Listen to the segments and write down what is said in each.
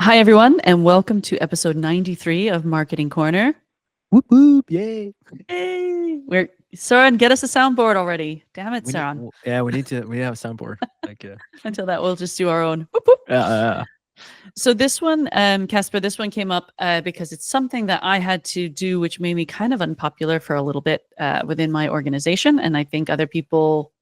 Hi, everyone, and welcome to episode 93 of Marketing Corner. Whoop whoop! Yay! Hey, Søren, get us a soundboard already. Damn it, We need, Søren. we have a soundboard. Like, Until that, we'll just do our own. Whoop, whoop. uh, So this one, Casper, this one came up because it's something that I had to do, which made me kind of unpopular for a little bit within my organization, and I think other people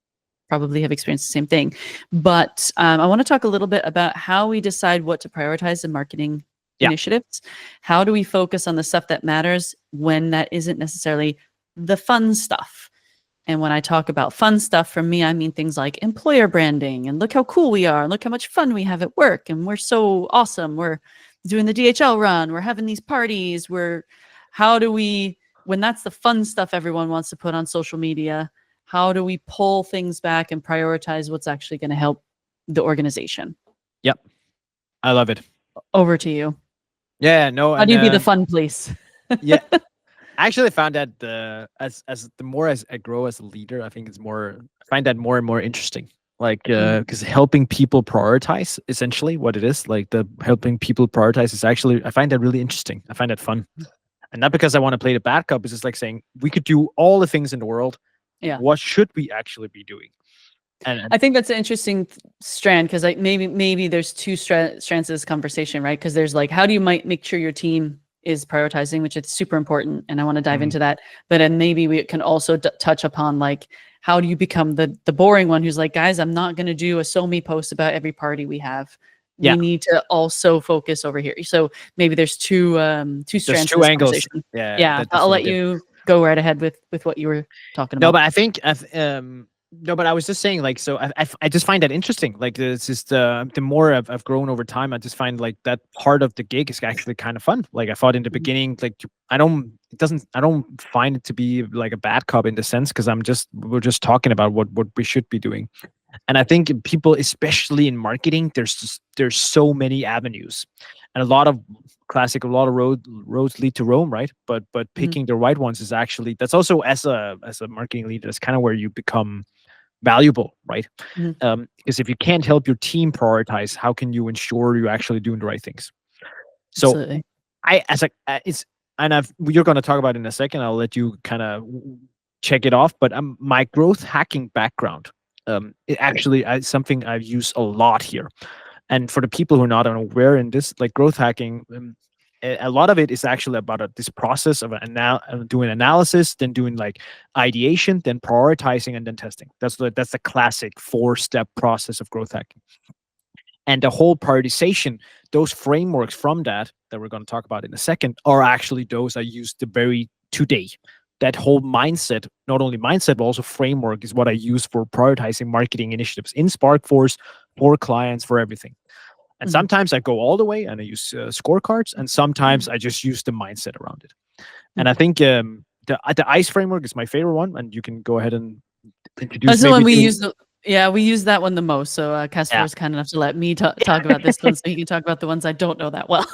probably have experienced the same thing. But I want to talk a little bit about how we decide what to prioritize in marketing initiatives. How do we focus on the stuff that matters when that isn't necessarily the fun stuff? And when I talk about fun stuff, for me, I mean things like employer branding and look how cool we are, and look how much fun we have at work, and we're so awesome. We're doing the DHL run, we're having these parties. How do we, when that's the fun stuff everyone wants to put on social media, how do we pull things back and prioritize what's actually going to help the organization? Yep, I love it. Over to you. Yeah, no. How do you be the fun police? Yeah, I actually found that as the more as I grow as a leader, I think I find that more and more interesting. Like, because helping people prioritize, essentially, what it is, like the helping people prioritize is actually, I find that really interesting. I find that fun, and not because I want to play the bad cop. It's just like saying we could do all the things in the world. Yeah. What should we actually be doing? And I think that's an interesting strand, because like maybe there's two strands of this conversation, right? Because there's like, how do you make sure your team is prioritizing, which is super important, and I want to dive into that. But then maybe we can also touch upon like, how do you become the boring one who's like, guys, I'm not going to do a SoMe post about every party we have. We need to also focus over here. So maybe there's two strands. Two angles. Yeah. I'll let you go right ahead with what you were talking about. No, but I think no, but I was just saying, like, so I just find that interesting. Like, it's just the more I've grown over time, I just find like that part of the gig is actually kind of fun. Like, I thought in the beginning, like, I don't find it to be like a bad cop in the sense, because we're just talking about what we should be doing. And I think people, especially in marketing, there's so many avenues, and a lot of roads lead to Rome, right? But picking the right ones is actually, that's also, as a marketing leader, that's kind of where you become valuable, right? Because if you can't help your team prioritize, how can you ensure you're actually doing the right things? So absolutely. You're going to talk about it in a second. I'll let you kind of check it off. But my growth hacking background, it actually is something I've used a lot here. And for the people who are not aware in this, like growth hacking, a lot of it is actually about this process of doing analysis, then doing like ideation, then prioritizing, and then testing. That's the classic 4-step process of growth hacking. And the whole prioritization, those frameworks from that we're going to talk about in a second, are actually those I use today. That whole mindset, not only mindset, but also framework, is what I use for prioritizing marketing initiatives in SparkForce, for clients, for everything. And sometimes I go all the way and I use scorecards, and sometimes I just use the mindset around it. And I think the ICE framework is my favorite one, and you can go ahead and introduce. That's the one we use. We use that one the most. So Casper was kind enough to let me talk about this one, so he can talk about the ones I don't know that well.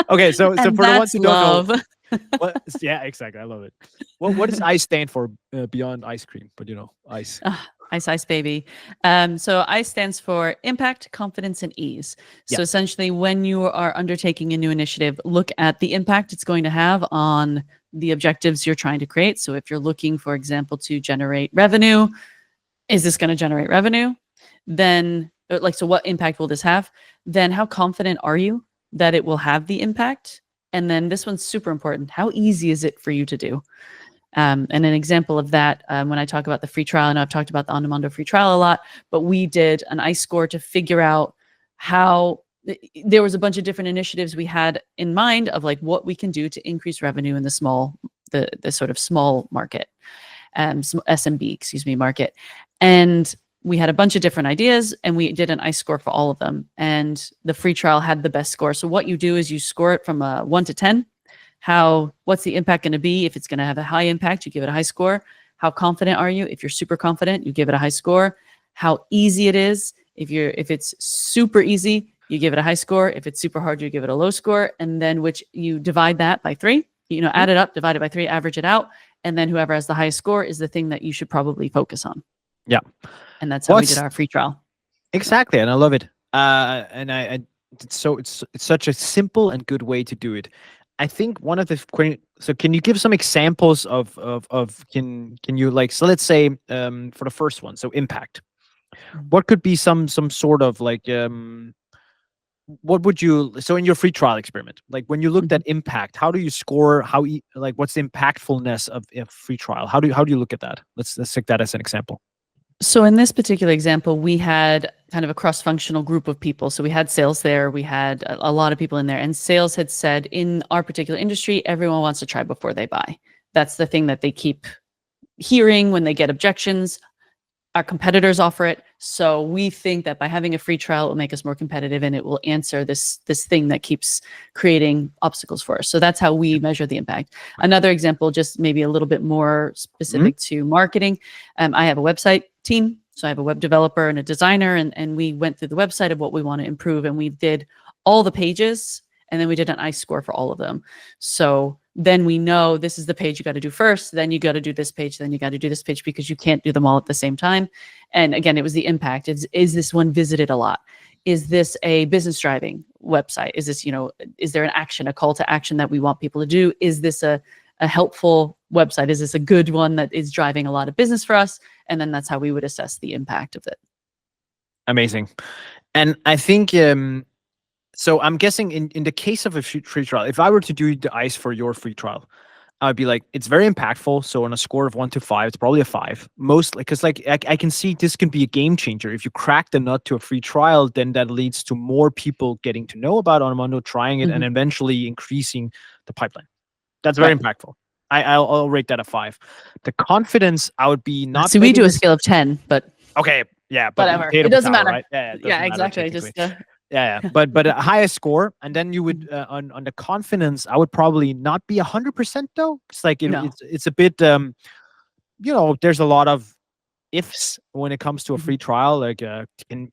Okay, so for the ones who don't know, yeah, exactly, I love it. What does ICE stand for? Beyond ice cream, but ICE. Ice, baby. So ICE stands for impact, confidence, and ease. So essentially, when you are undertaking a new initiative, look at the impact it's going to have on the objectives you're trying to create. So if you're looking, for example, to generate revenue, is this going to generate revenue? Then, so what impact will this have? Then how confident are you that it will have the impact? And then this one's super important. How easy is it for you to do? And an example of that, when I talk about the free trial, and I've talked about the On-Demand free trial a lot, but we did an ICE score to figure out how there was a bunch of different initiatives we had in mind of like what we can do to increase revenue in the sort of small market, SMB, market. And we had a bunch of different ideas, and we did an ICE score for all of them. And the free trial had the best score. So what you do is you score it from 1 to 10. What's the impact going to be? If it's going to have a high impact, you give it a high score. How confident are you? If you're super confident, you give it a high score. How easy it is. If it's super easy, you give it a high score. If it's super hard, you give it a low score. And then which you divide that by 3, add it up, divide it by 3, average it out. And then whoever has the highest score is the thing that you should probably focus on. Yeah. And that's how we did our free trial. Exactly. And I love it. And it's such a simple and good way to do it. I think one of the so can you give some examples of can you like, so let's say for the first one, so impact, Mhm. what could be some sort of like what would you, so in your free trial experiment, like when you looked Mhm. at impact, how do you score like what's the impactfulness of a free trial? How do you look at that? Let's take that as an example. So in this particular example, we had kind of a cross-functional group of people. So we had sales there, we had a lot of people in there, and sales had said in our particular industry, everyone wants to try before they buy. That's the thing that they keep hearing when they get objections. Our competitors offer it, so we think that by having a free trial, it will make us more competitive, and it will answer this thing that keeps creating obstacles for us. So that's how we measure the impact. Another example, just maybe a little bit more Mhm. specific to marketing. I have a website team, so I have a web developer and a designer, and we went through the website of what we want to improve, and we did all the pages, and then we did an ICE score for all of them. So then we know this is the page you got to do first, then you got to do this page, then you got to do this page, because you can't do them all at the same time. And again, it was the impact. Is this one visited a lot? Is this a business driving website? Is this, is there an action, a call to action that we want people to do? Is this a helpful website? Is this a good one that is driving a lot of business for us? And then that's how we would assess the impact of it. Amazing. And I think so I'm guessing in the case of a free trial, if I were to do the ice for your free trial, I'd be like, it's very impactful. So on a score of 1 to 5, it's probably a 5. Mostly because like I can see this can be a game changer. If you crack the nut to a free trial, then that leads to more people getting to know about Onomondo, trying it, and Mhm. eventually increasing the pipeline. That's very Right. impactful. I'll rate that a 5. The confidence, I would be not See, we betting do a this. scale of 10, but Okay, yeah, but whatever. potato It doesn't potato, matter. right? Yeah, it Yeah, doesn't matter exactly. technically. Yeah, yeah. But a highest score, and then you would on the confidence, I would probably not be 100% though. It's like No. it's a bit there's a lot of ifs when it comes to a Mhm. free trial, like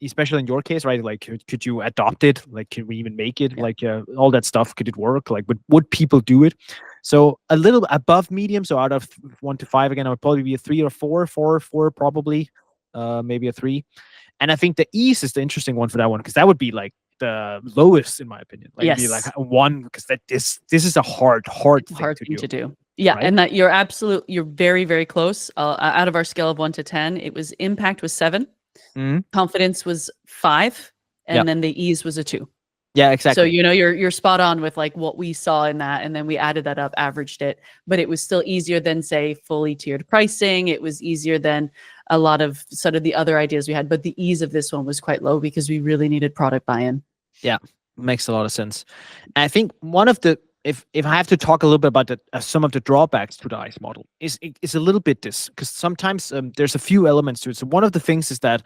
especially in your case, right? Like could you adopt it? Like could we even make it? Yeah. Like all that stuff, could it work? Like would people do it? So a little above medium, so out of 1 to 5 again, I would probably be a 3 or 4, 4 probably, maybe a 3. And I think the ease is the interesting one for that one, because that would be like the lowest in my opinion. Like it'd be like Yes. a 1, because this is a hard It's a thing hard to thing do, to do. Yeah, right? and that you're very, very close. Out of our scale of 1 to 10, it was impact was 7, Mhm. confidence was 5, Yeah, and then the ease was a 2. yeah, So, exactly. you're spot on with like what we saw in that, and then we added that up, averaged it, but it was still easier than say fully tiered pricing. It was easier than a lot of sort of the other ideas we had, but the ease of this one was quite low because we really needed product buy-in. Yeah, makes a lot of sense. And I think one of the, if I have to talk a little bit about some of the drawbacks to the ICE model, is a little bit this, because sometimes there's a few elements to it. So one of the things is that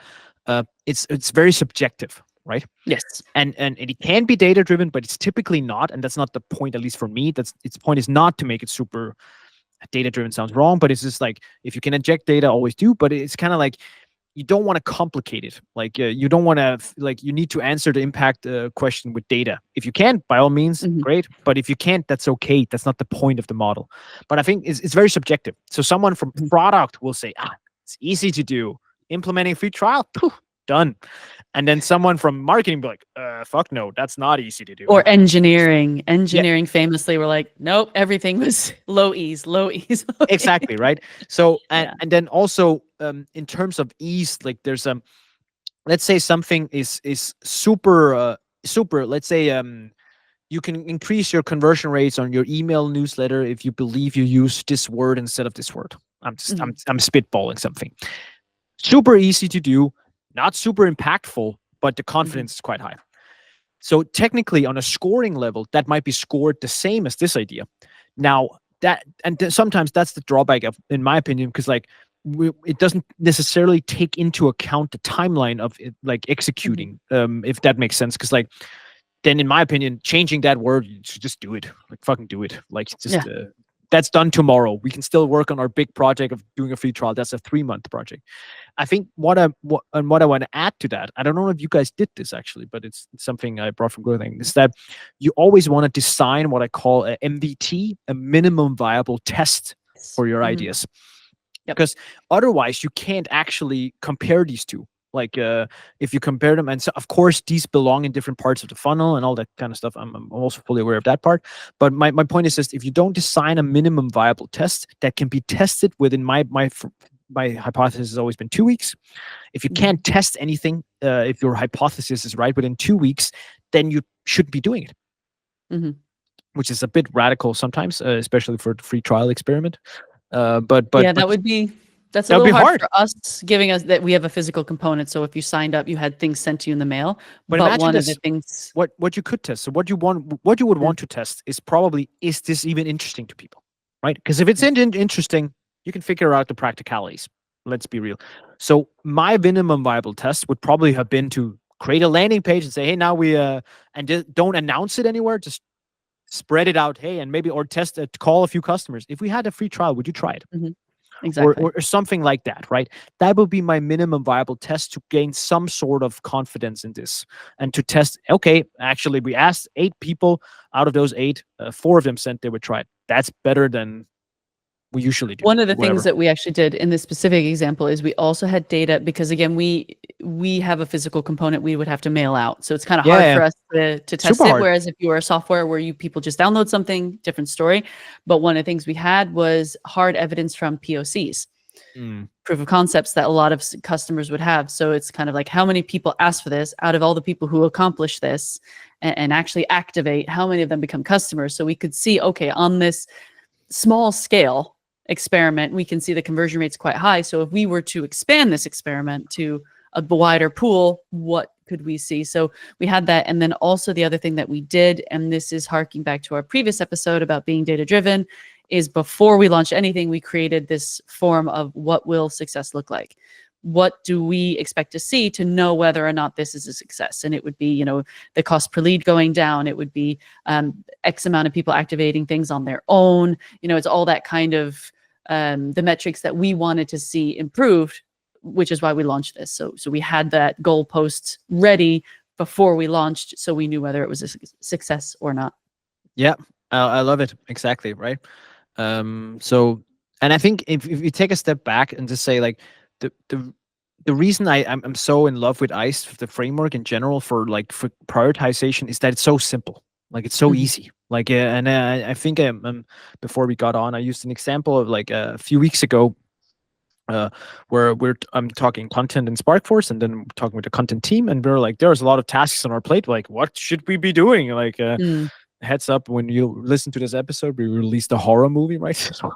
it's very subjective, right? Yes. And it can be data driven, but it's typically not, and that's not the point. At least for me, that's its point is not to make it super data driven. Sounds wrong, but it's just like, if you can inject data, always do. But it's kind of like, you don't want to complicate it. Like you don't want to like, you need to answer the impact question with data. If you can, by all means, Mhm. great. But if you can't, that's okay. That's not the point of the model. But I think it's very subjective. So someone from Mhm. product will say, it's easy to do. Implementing free trial, poof, done. And then someone from marketing be like, fuck no, that's not easy to do. Or engineering. Yeah, Engineering famously were like, nope, everything was low ease, low ease, low ease. exactly, right. So Yeah. and then also in terms of ease, like there's let's say something is super super, let's say you can increase your conversion rates on your email newsletter if you believe you use this word instead of this word. Mhm. I'm spitballing something. Super easy to do, not super impactful, but the Mhm. confidence is quite high. So technically, on a scoring level, that might be scored the same as this idea. Now that, and sometimes that's the drawback of, in my opinion, because like it doesn't necessarily take into account the timeline of it, like Mhm. executing, if that makes sense. Because like, then in my opinion, changing that word, you should just do it. Like fucking do it. Like Yeah. just that's done tomorrow. We can still work on our big project of doing a free trial. That's a 3-month project. I think what I want to add to that, I don't know if you guys did this actually, but it's something I brought from growing, is that you always want to design what I call a MVT, a minimum viable test Yes. for your Mhm. ideas, Yep. because otherwise you can't actually compare these two. Like if you compare them, and so of course these belong in different parts of the funnel and all that kind of stuff. I'm also fully aware of that part. But my point is just, if you don't design a minimum viable test that can be tested within my hypothesis has always been 2 weeks. If you Mhm. can't test anything, if your hypothesis is right within 2 weeks, then you shouldn't be doing it, Mhm. which is a bit radical sometimes, especially for the free trial experiment. But Yeah, that's a that would little be hard hard. for us, giving us that we have a physical component. So if you signed up, you had things sent to you in the mail. But But imagine one of the this: things, what you could test. So what you would yeah, want to test is probably, is this even interesting to people, right? Because if it's yeah, interesting, you can figure out the practicalities. Let's be real. So my minimum viable test would probably have been to create a landing page and say, hey, now we and just don't announce it anywhere. Just spread it out. Hey, and maybe, or test it, call a few customers. If we had a free trial, would you try it? mhm, exactly. Or something like that, right? That would be my minimum viable test to gain some sort of confidence in this, and to test. Okay, actually, we asked 8 people. Out of those 8, 4 of them said they would try it. That's better than we usually do. One of the things Whatever. that we actually did in this specific example is we also had data, because again, we have a physical component we would have to mail out. So it's kind of Yeah, hard yeah, for us to test super it. hard. Whereas if you are a software where you people just download something, different story. But one of the things we had was hard evidence from POCs, Mm, proof of concepts, that a lot of customers would have. So it's kind of like, how many people ask for this out of all the people who accomplish this and actually activate, how many of them become customers? So we could see, okay, on this small scale experiment, we can see the conversion rate's quite high. So if we were to expand this experiment to a wider pool, what could we see? So we had that. And then also the other thing that we did, and this is harking back to our previous episode about being data driven, is before we launched anything, we created this form of what will success look like? What do we expect to see to know whether or not this is a success? And it would be, the cost per lead going down. It would be X amount of people activating things on their own. It's all that kind of the metrics that we wanted to see improved, which is why we launched this. So we had that goalpost ready before we launched, so we knew whether it was a success or not. yeah, I love it. Exactly, right. So, and I think if you take a step back and just say, like, the the the reason I'm so in love with ICE, the framework in general, for prioritization, is that it's so simple. Like, it's so Mhm. easy. Like, and I think before we got on, I used an example of, like, a few weeks ago, uh, where I'm talking content in Sparkforce, and then talking with the content team, and we are like, there's a lot of tasks on our plate. Like, what should we be doing? Like, Mm. heads up, when you listen to this episode, we released a horror movie, right? So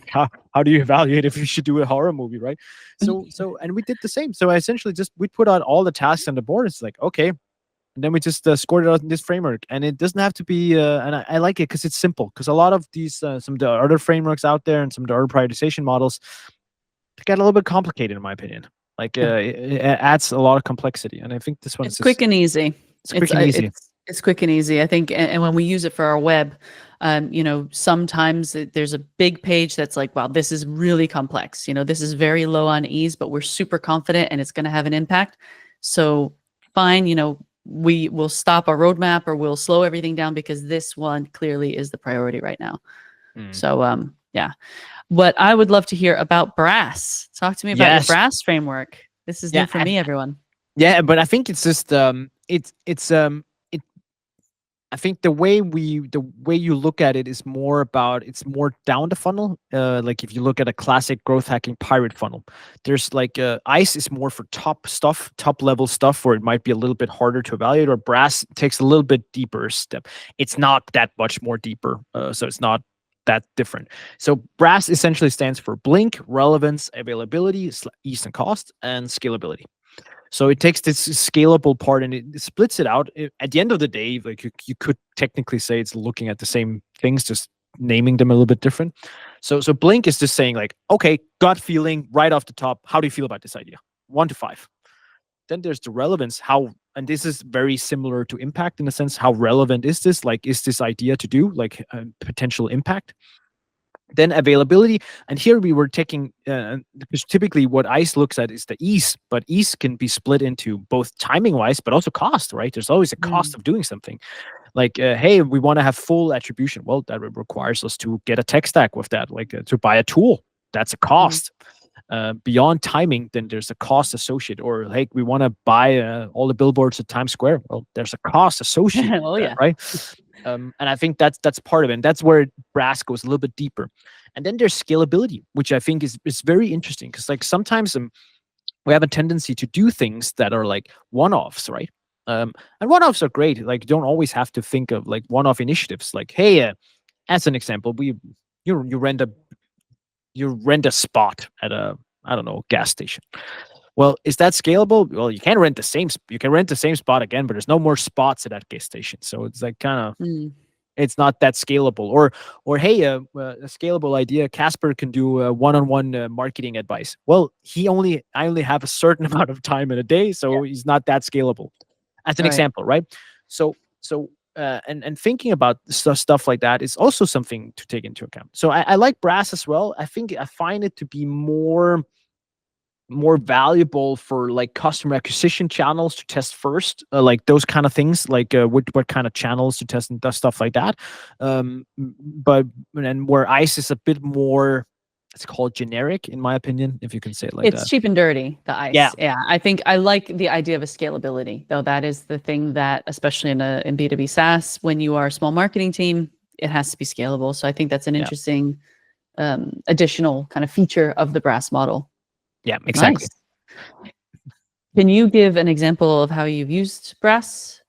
how do you evaluate if you should do a horror movie, right? So and we did the same. So I essentially just, we put out all the tasks on the board. It's like, okay, and then we just scored it out in this framework, and it doesn't have to be. And I like it because it's simple. Because a lot of these, some of the other frameworks out there, and some of the other prioritization models, get a little bit complicated, in my opinion. Like, Yeah. it adds a lot of complexity, and I think this one is It's just, quick and easy. it's quick and easy. It's quick and easy. I think, and when we use it for our web, sometimes there's a big page that's like, wow, this is really complex. This is very low on ease, but we're super confident and it's going to have an impact. So fine, we will stop our roadmap or we'll slow everything down because this one clearly is the priority right now. Mm. So yeah. What I would love to hear about Brass. Talk to me about your Yes. Brass framework. This is Yeah. new for me, everyone. Yeah, but I think it's just it I think the way you look at it is more about, it's more down the funnel. Like, if you look at a classic growth hacking pirate funnel, there's like, ICE is more for top stuff, top level stuff, where it might be a little bit harder to evaluate, or Brass takes a little bit deeper step. It's not that much more deeper, so it's not that different. So Brass essentially stands for blink, relevance, availability, ease and cost, and scalability. So it takes this scalable part and it splits it out. At the end of the day, like, you could technically say it's looking at the same things, just naming them a little bit different. So Blink is just saying, like, okay, gut feeling right off the top. How do you feel about this idea? 1 to 5. Then there's the relevance. How, and this is very similar to impact in a sense. How relevant is this? Like, is this idea to do, like, potential impact? Then availability, and here we were taking, because typically what ICE looks at is the ease, but ease can be split into both timing wise but also cost, right? There's always a cost Mm, of doing something. Like, hey, we want to have full attribution. Well, that requires us to get a tech stack with that, like, to buy a tool. That's a mhm, cost. beyond timing, then there's a cost associated. Or like we want to buy all the billboards at Times Square. Well, there's a cost associated Oh with that, yeah. right? And I think that's part of it. And that's where Brass goes a little bit deeper. And then there's scalability, which I think is very interesting because like sometimes we have a tendency to do things that are like one-offs, right? And one-offs are great. Like you don't always have to think of like one-off initiatives. Like, hey, as an example, you rent a spot at a, I don't know, gas station. Well, is that scalable? Well, you can rent the same spot again, but there's no more spots at that gas station. So it's like kind of, Mm. it's not that scalable. Or hey, a scalable idea. Casper can do one-on-one marketing advice. Well, I only have a certain amount of time in a day, Yeah. so he's not that scalable. As an Right. example, right? And thinking about stuff like that is also something to take into account. So I like Brass as well. I find it to be more valuable for like customer acquisition channels to test first, like those kind of things, like what kind of channels to test and stuff like that. But and where Ice is a bit more, it's called generic, in my opinion, if you can say it like It's that. cheap and dirty, the Yeah, ice. Yeah. I think I like the idea of a scalability, though. That is the thing that, especially in B2B SaaS, when you are a small marketing team, it has to be scalable. So I think that's an yeah, interesting additional kind of feature of the Brass model. yeah, exactly. Nice. Can you give an example of how you've used Brass?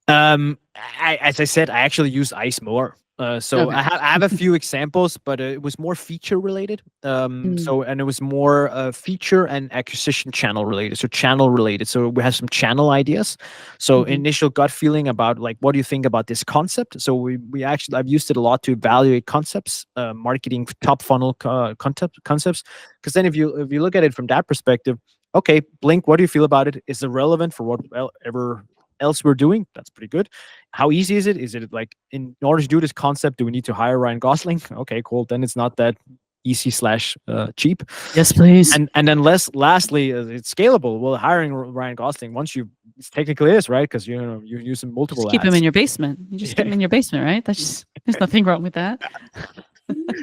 As I said, I actually use Ice more. So Okay. I have a few examples, but it was more feature related. Mm. And it was more feature and acquisition channel related. So channel related. So we have some channel ideas. So Mhm. initial gut feeling about like, what do you think about this concept? So I've used it a lot to evaluate concepts, marketing top funnel concepts. Because then if you look at it from that perspective, okay, Blink, what do you feel about it? Is it relevant for whatever else we're doing? That's pretty good. How easy is it? Is it like in order to do this concept, do we need to hire Ryan Gosling? Okay, cool. Then it's not that easy slash cheap. Yes, please. And then lastly, it's scalable. Well, hiring Ryan Gosling once you it technically is right because you use Just multiple keep him in ads. your basement. You just keep him in your basement, right? That's just, there's nothing wrong with that.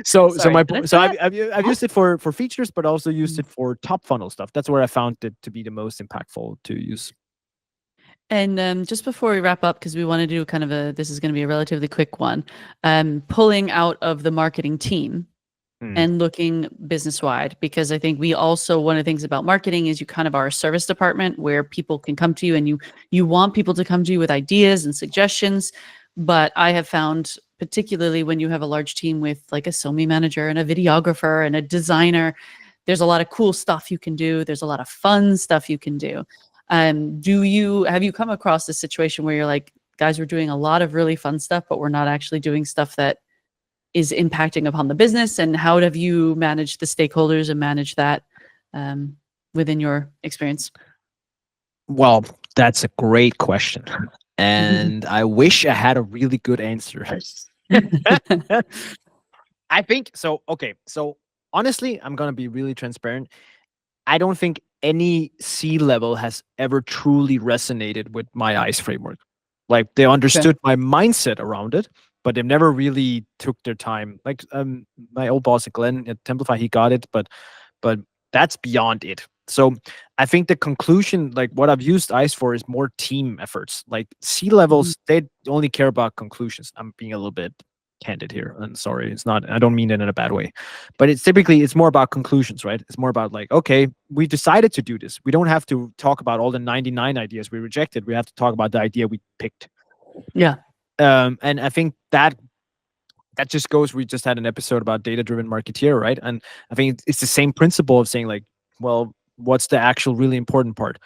So Sorry, my did I so say that? I've used it for features, but also used Mm. it for top funnel stuff. That's where I found it to be the most impactful to use. And just before we wrap up, because we want to do kind of this is going to be a relatively quick one, pulling out of the marketing team Hmm. and looking business wide, because I think we also, one of the things about marketing is you kind of are a service department where people can come to you and you want people to come to you with ideas and suggestions. But I have found, particularly when you have a large team with like a SOMI manager and a videographer and a designer, there's a lot of cool stuff you can do. There's a lot of fun stuff you can do. Have you come across this situation where you're like, guys, we're doing a lot of really fun stuff, but we're not actually doing stuff that is impacting upon the business? And how have you managed the stakeholders and manage that within your experience? Well, that's a great question. And I wish I had a really good answer. I think so. Okay. So honestly, I'm going to be really transparent. I don't think any C level has ever truly resonated with my ICE framework. Like they Okay. understood my mindset around it, but they never really took their time. Like my old boss at Glenn at Templify, he got it, but that's beyond it. So I think the conclusion, like what I've used ICE for, is more team efforts. Like C Mhm. levels, they only care about conclusions. I'm being a little bit candid here, and sorry, it's not. I don't mean it in a bad way, but it's more about conclusions, right? It's more about like, okay, we decided to do this. We don't have to talk about all the 99 ideas we rejected. We have to talk about the idea we picked. Yeah. And I think that just goes. We just had an episode about data-driven marketeer, right? And I think it's the same principle of saying like, well, what's the actual really important part?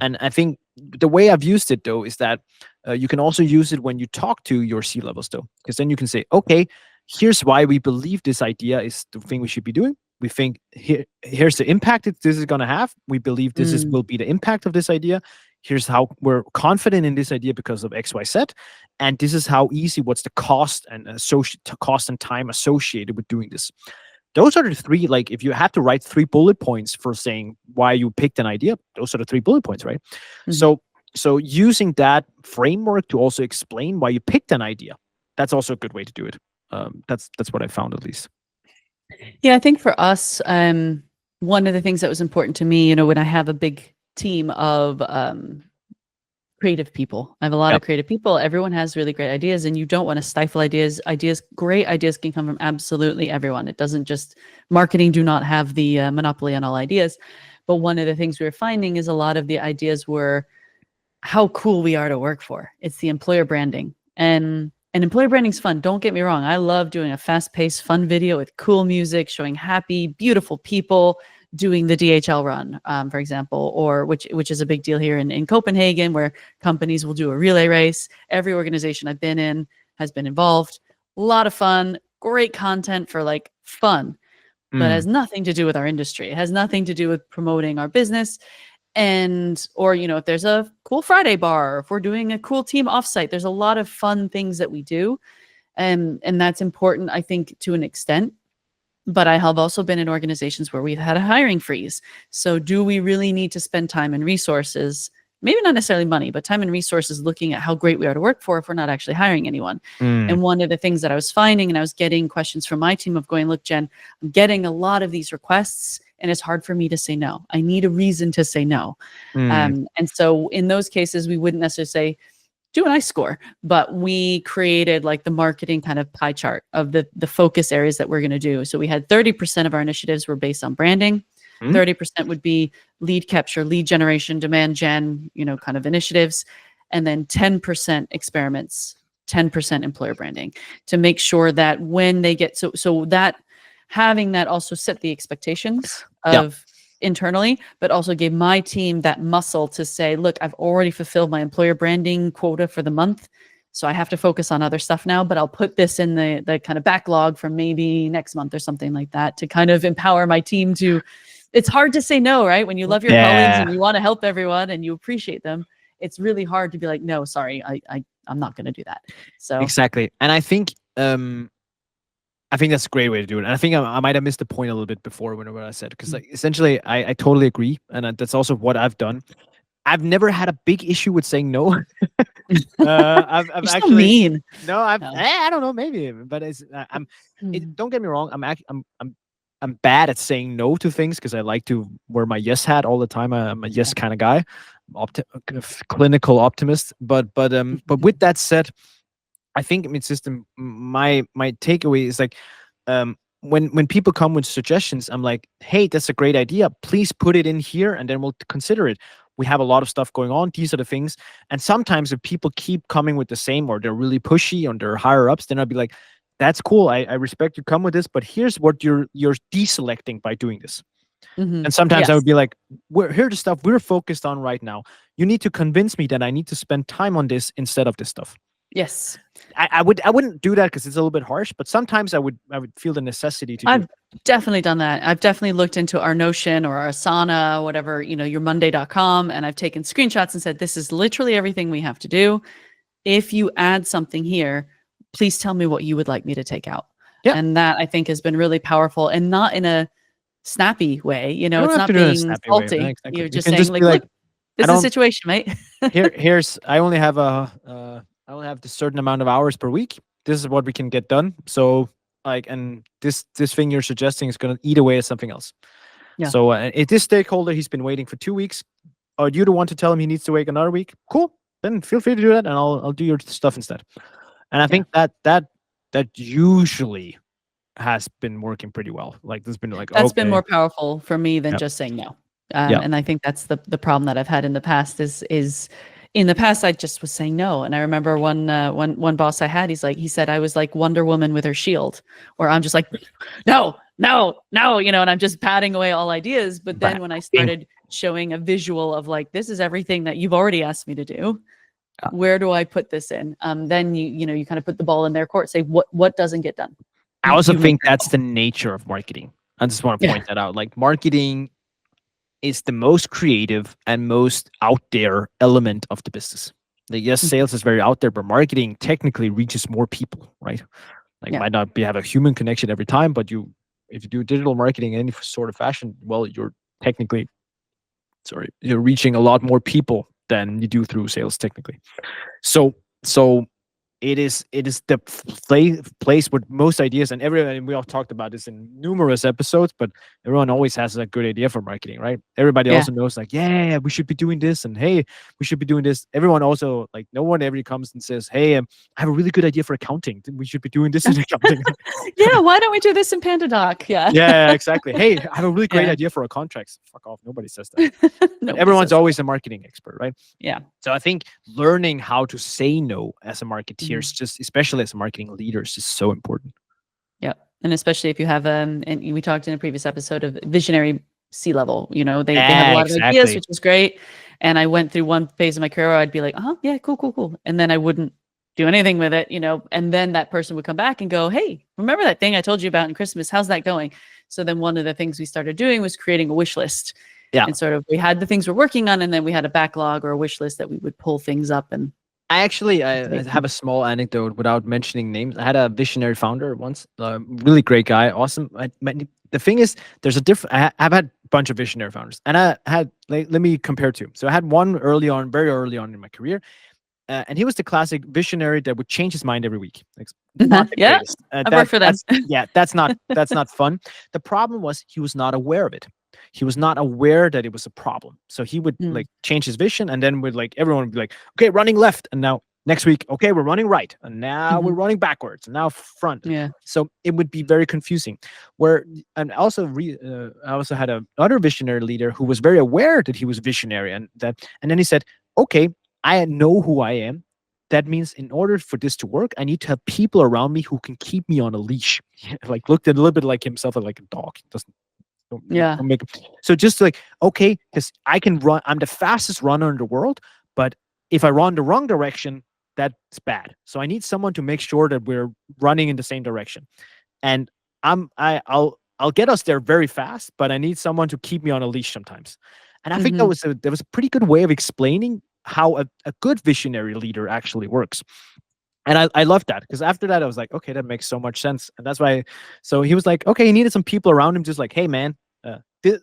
And I think the way I've used it though is that you can also use it when you talk to your C levels though, because then you can say, okay, here's why we believe this idea is the thing we should be doing. We think here's the impact this is going to have. We believe Mm. will be the impact of this idea. Here's how we're confident in this idea because of X, Y, Z, and this is how easy. What's the cost and cost and time associated with doing this? Those are the three. Like, if you had to write 3 bullet points for saying why you picked an idea, those are the 3 bullet points, right? Mhm. So using that framework to also explain why you picked an idea, that's also a good way to do it. That's what I found at least. Yeah, I think for us, one of the things that was important to me, when I have a big team of creative people. I have a lot Yep. of creative people. Everyone has really great ideas, and you don't want to stifle ideas. Great ideas can come from absolutely everyone. It doesn't just marketing do not have the monopoly on all ideas. But one of the things we were finding is a lot of the ideas were how cool we are to work for. It's the employer branding. And employer branding's fun. Don't get me wrong. I love doing a fast-paced, fun video with cool music, showing happy, beautiful people doing the DHL run, for example, or which is a big deal here in Copenhagen, where companies will do a relay race. Every organization I've been in has been involved. A lot of fun, great content for like fun, but it Mm. has nothing to do with our industry. It has nothing to do with promoting our business. And or if there's a cool Friday bar, or if we're doing a cool team offsite, there's a lot of fun things that we do, and that's important, I think, to an extent. But I have also been in organizations where we've had a hiring freeze. So do we really need to spend time and resources, maybe not necessarily money, but time and resources looking at how great we are to work for if we're not actually hiring anyone? Mm. And one of the things that I was finding, and I was getting questions from my team of going, look, Jen, I'm getting a lot of these requests and it's hard for me to say no. I need a reason to say no. Mm. And so in those cases, we wouldn't necessarily say, do an ice score, but we created like the marketing kind of pie chart of the focus areas that we're going to do. So we had 30% of our initiatives were based on branding. Mm. 30% would be lead capture, lead generation, demand gen, kind of initiatives. And then 10% experiments, 10% employer branding, to make sure that when they get, so that having that also set the expectations Yeah. of internally, but also gave my team that muscle to say, look, I've already fulfilled my employer branding quota for the month. So I have to focus on other stuff now, but I'll put this in the kind of backlog for maybe next month or something like that, to kind of empower my team to, it's hard to say no, right? When you love your colleagues Yeah. and you want to help everyone and you appreciate them, it's really hard to be like, no, sorry, I'm not going to do that. So Exactly. And I think that's a great way to do it. And I think I might have missed the point a little bit before when I said, because like essentially I totally agree, and that's also what I've done. I've never had a big issue with saying no. I've you're so actually mean. no, No. I don't know, maybe, but it's I'm. Mhm. Don't get me wrong. I'm bad at saying no to things because I like to wear my yes hat all the time. I'm a yes kind of guy, clinical optimist. But with that said, I think it's just my takeaway is like, when people come with suggestions, I'm like, hey, that's a great idea. Please put it in here, and then we'll consider it. We have a lot of stuff going on. These are the things. And sometimes if people keep coming with the same, or they're really pushy on their higher ups, then I'll be like, that's cool. I respect you come with this, but here's what you're deselecting by doing this. And sometimes I Yes. would be like, here's the stuff we're focused on right now. You need to convince me that I need to spend time on this instead of this stuff. Yes. I wouldn't do that because it's a little bit harsh, but sometimes I would feel the necessity to do I've that. definitely done that. I've definitely looked into our Notion or our Asana, whatever, your Monday.com, and I've taken screenshots and said, this is literally everything we have to do. If you add something here, please tell me what you would like me to take out. Yeah. And that, I think, has been really powerful, and not in a snappy way. You don't It's have to not do it in a being snappy way. salty. Exactly. You're You just can saying just be like, like, look, I this is the don't situation, mate. here's I only have I only have this certain amount of hours per week. This is what we can get done. So like, and this thing you're suggesting is gonna eat away at something else. Yeah. So if this stakeholder, he's been waiting for 2 weeks, are you the one to tell him he needs to wait another week? Cool. Then feel free to do that, and I'll do your stuff instead. And I Yeah. think that usually has been working pretty well. Like there's been like, That's been okay, more powerful for me than yeah, just saying no. yeah, And I think that's the problem that I've had in the past is in the past I just was saying no. And I remember one boss I had, he said I was like Wonder Woman with her shield, where I'm just like, no, no, no, and I'm just patting away all ideas. But then but when I started showing a visual of like, this is everything that you've already asked me to do, where do I put this in? Then you kind of put the ball in their court, say what doesn't get done. I also You make think that that's call. the nature of marketing. I just want to Yeah. point that out. Like marketing is the most creative and most out there element of the business. Like, yes, Mhm. sales is very out there, but marketing technically reaches more people, right? Like Yeah. might not have a human connection every time, but if you do digital marketing in any sort of fashion, well, you're technically you're reaching a lot more people than you do through sales technically. So it is the place with most ideas, and everyone, and we all talked about this in numerous episodes, but everyone always has a good idea for marketing, right? Everybody Yeah. also knows like, yeah, we should be doing this, and hey, we should be doing this. Everyone also like, no one ever comes and says, hey, I have a really good idea for accounting. We should be doing this in accounting. Yeah, why don't we do this in PandaDoc? Yeah. Yeah, exactly. Hey, I have a really great Yeah. idea for our contracts. Fuck off. Nobody says that. But Nobody everyone's says that. always a marketing expert, right? Yeah. So I think learning how to say no as a marketeer, Mhm. is just especially as a marketing leader, is just so important. Yeah. And especially if you have and we talked in a previous episode of visionary C-level, they have a lot of ideas, Exactly. which is great. And I went through one phase of my career where I'd be like, yeah, cool, cool, cool. And then I wouldn't do anything with it, and then that person would come back and go, hey, remember that thing I told you about in Christmas? How's that going? So then one of the things we started doing was creating a wish list. Yeah. And sort of we had the things we're working on, and then we had a backlog or a wish list that we would pull things up. And I have a small anecdote without mentioning names. I had a visionary founder once, really great guy, awesome. The thing is, there's a different. I've had a bunch of visionary founders, and I had let me compare two. So I had one very early on in my career, and he was the classic visionary that would change his mind every week. Like, not the Yeah, greatest. I've worked for them. That's not fun. The problem was he was not aware of it. He was not aware that it was a problem. So he would like change his vision, and then would like everyone would be like, okay, running left, and now next week, okay, we're running right, and now we're running backwards, and now front. Yeah. So it would be very confusing. And also I also had another visionary leader who was very aware that he was visionary, and then he said, okay, I know who I am. That means in order for this to work, I need to have people around me who can keep me on a leash. Like looked a little bit like himself, like a dog. Don't make so just like, okay, because I can run. I'm the fastest runner in the world, but if I run the wrong direction, that's bad. So I need someone to make sure that we're running in the same direction. And I'll get us there very fast, but I need someone to keep me on a leash sometimes. And I think that was a pretty good way of explaining how a good visionary leader actually works. And I loved that, because after that I was like, okay, that makes so much sense. And that's why, so he was like, okay, he needed some people around him, just like, hey man, this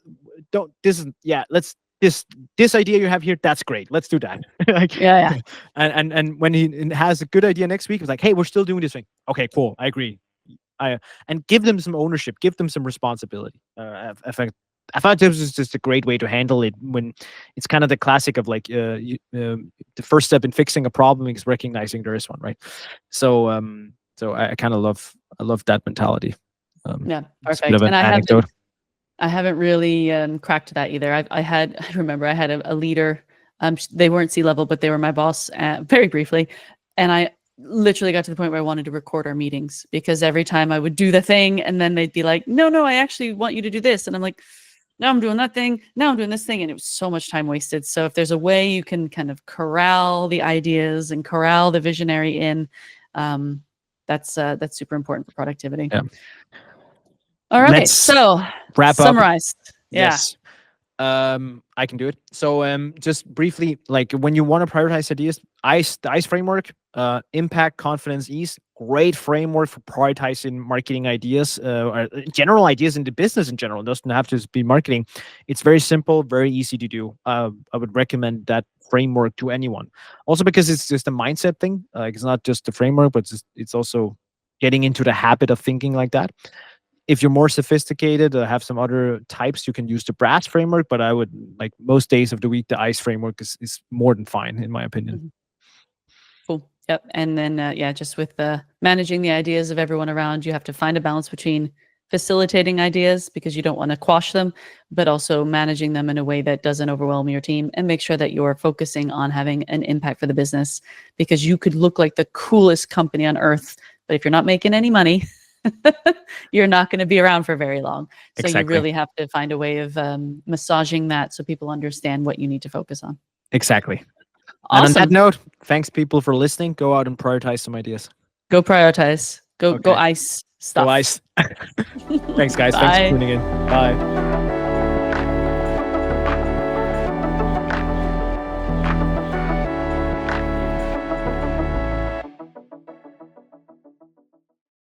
idea you have here, that's great, let's do that. Like, Yeah. and when he has a good idea next week, it's like, hey, we're still doing this thing. Okay, cool, I agree. And give them some ownership, give them some responsibility. I thought this was just a great way to handle it, when it's kind of the classic of like the first step in fixing a problem is recognizing there is one, right? So I kind of love that mentality. Yeah, it's a bit perfect. of an And anecdote. I haven't really cracked that either. I remember I had a leader. They weren't C-level, but they were my boss very briefly, and I literally got to the point where I wanted to record our meetings, because every time I would do the thing, and then they'd be like, "No, I actually want you to do this," and I'm like, "No, I'm doing that thing. No, I'm doing this thing," and it was so much time wasted. So if there's a way you can kind of corral the ideas and corral the visionary in, that's super important for productivity. Yeah. All right, Let's so wrap up. summarize. Yeah. Yes. I can do it. So just briefly, like when you want to prioritize ideas, the ICE framework, impact, confidence, ease, great framework for prioritizing marketing ideas, or general ideas in the business in general. It doesn't have to be marketing. It's very simple, very easy to do. I would recommend that framework to anyone. Also because it's just a mindset thing. It's not just the framework, but it's also getting into the habit of thinking like that. If you're more sophisticated, have some other types, you can use the brass framework, but I would, like most days of the week, the ICE framework is more than fine, in my opinion. Cool. Yep. And then, just with managing the ideas of everyone around, you have to find a balance between facilitating ideas, because you don't want to quash them, but also managing them in a way that doesn't overwhelm your team, and make sure that you're focusing on having an impact for the business, because you could look like the coolest company on earth, but if you're not making any money, you're not going to be around for very long. So Exactly. you really have to find a way of massaging that so people understand what you need to focus on. Exactly. Awesome. And on that note, thanks people for listening. Go out and prioritize some ideas. Go prioritize. Go Okay. ICE stuff. Go ICE. Thanks guys. Thanks for tuning in. Bye.